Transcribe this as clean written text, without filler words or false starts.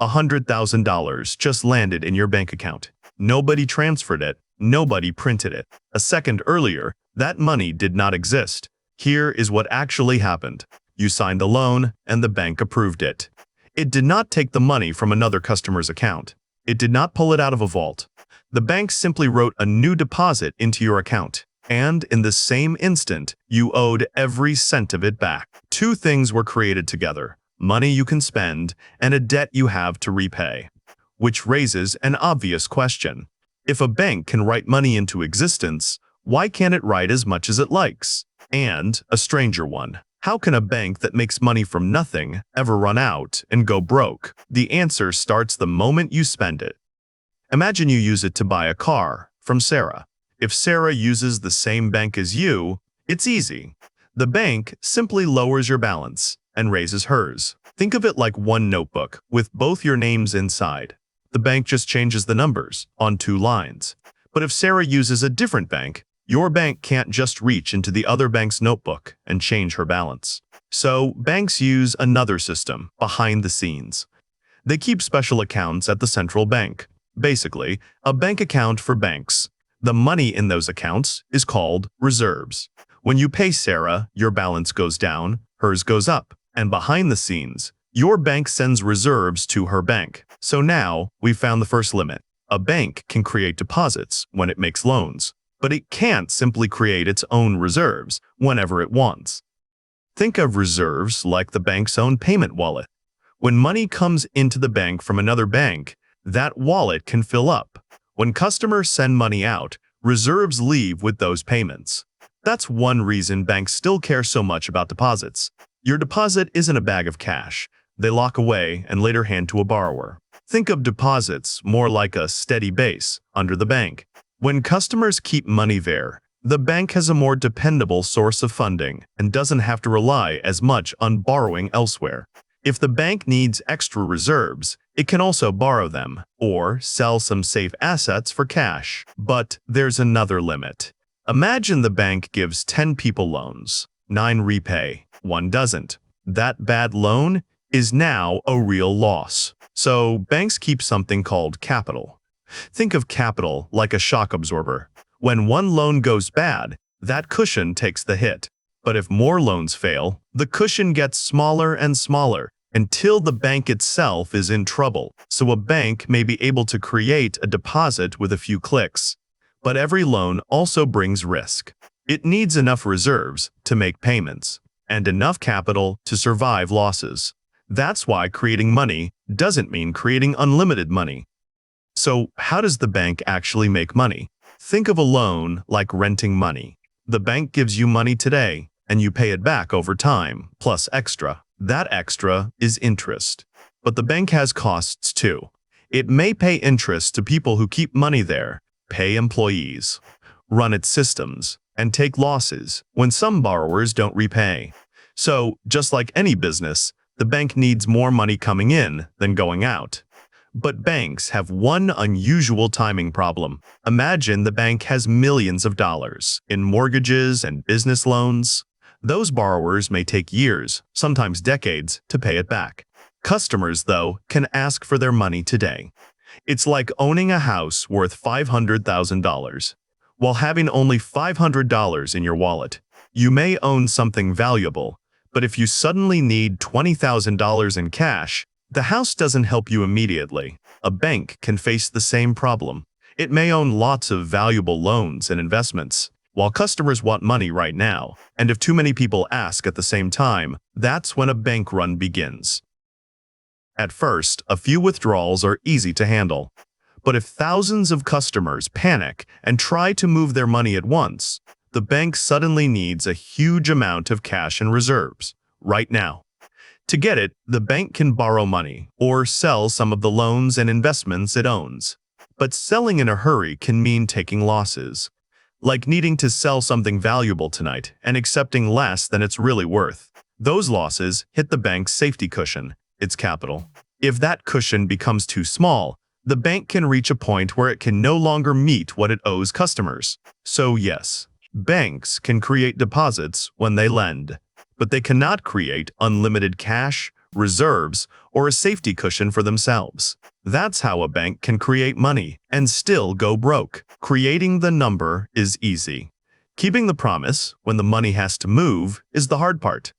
$100,000 just landed in your bank account. Nobody transferred it, nobody printed it. A second earlier, that money did not exist. Here is what actually happened. You signed a loan, and the bank approved it. It did not take the money from another customer's account. It did not pull it out of a vault. The bank simply wrote a new deposit into your account, and in the same instant, you owed every cent of it back. Two things were created together: money you can spend and a debt you have to repay. Which raises an obvious question. If a bank can write money into existence, why can't it write as much as it likes? And a stranger one. How can a bank that makes money from nothing ever run out and go broke? The answer starts the moment you spend it. Imagine you use it to buy a car from Sarah. If Sarah uses the same bank as you, it's easy. The bank simply lowers your balance and raises hers. Think of it like one notebook with both your names inside. The bank just changes the numbers on 2 lines. But if Sarah uses a different bank, your bank can't just reach into the other bank's notebook and change her balance. So banks use another system behind the scenes. They keep special accounts at the central bank. Basically, a bank account for banks. The money in those accounts is called reserves. When you pay Sarah, your balance goes down, hers goes up. And behind the scenes, your bank sends reserves to her bank. So now, we've found the first limit. A bank can create deposits when it makes loans, but it can't simply create its own reserves whenever it wants. Think of reserves like the bank's own payment wallet. When money comes into the bank from another bank, that wallet can fill up. When customers send money out, reserves leave with those payments. That's one reason banks still care so much about deposits. Your deposit isn't a bag of cash they lock away and later hand to a borrower. Think of deposits more like a steady base under the bank. When customers keep money there, the bank has a more dependable source of funding and doesn't have to rely as much on borrowing elsewhere. If the bank needs extra reserves, it can also borrow them or sell some safe assets for cash. But there's another limit. Imagine the bank gives 10 people loans. 9 repay, 1 doesn't. That bad loan is now a real loss. So banks keep something called capital. Think of capital like a shock absorber. When one loan goes bad, that cushion takes the hit. But if more loans fail, the cushion gets smaller and smaller until the bank itself is in trouble. So a bank may be able to create a deposit with a few clicks. But every loan also brings risk. It needs enough reserves to make payments and enough capital to survive losses. That's why creating money doesn't mean creating unlimited money. So how does the bank actually make money? Think of a loan like renting money. The bank gives you money today, and you pay it back over time, plus extra. That extra is interest. But the bank has costs too. It may pay interest to people who keep money there, pay employees, run its systems, and take losses when some borrowers don't repay. So, just like any business, the bank needs more money coming in than going out. But banks have one unusual timing problem. Imagine the bank has millions of dollars in mortgages and business loans. Those borrowers may take years, sometimes decades, to pay it back. Customers, though, can ask for their money today. It's like owning a house worth $500,000. While having only $500 in your wallet, you may own something valuable, but if you suddenly need $20,000 in cash, the house doesn't help you immediately. A bank can face the same problem. It may own lots of valuable loans and investments, while customers want money right now, and if too many people ask at the same time, that's when a bank run begins. At first, a few withdrawals are easy to handle. But if thousands of customers panic and try to move their money at once, the bank suddenly needs a huge amount of cash and reserves, right now. To get it, the bank can borrow money or sell some of the loans and investments it owns. But selling in a hurry can mean taking losses, like needing to sell something valuable tonight and accepting less than it's really worth. Those losses hit the bank's safety cushion, its capital. If that cushion becomes too small, the bank can reach a point where it can no longer meet what it owes customers. So yes, banks can create deposits when they lend, but they cannot create unlimited cash, reserves, or a safety cushion for themselves. That's how a bank can create money and still go broke. Creating the number is easy. Keeping the promise when the money has to move is the hard part.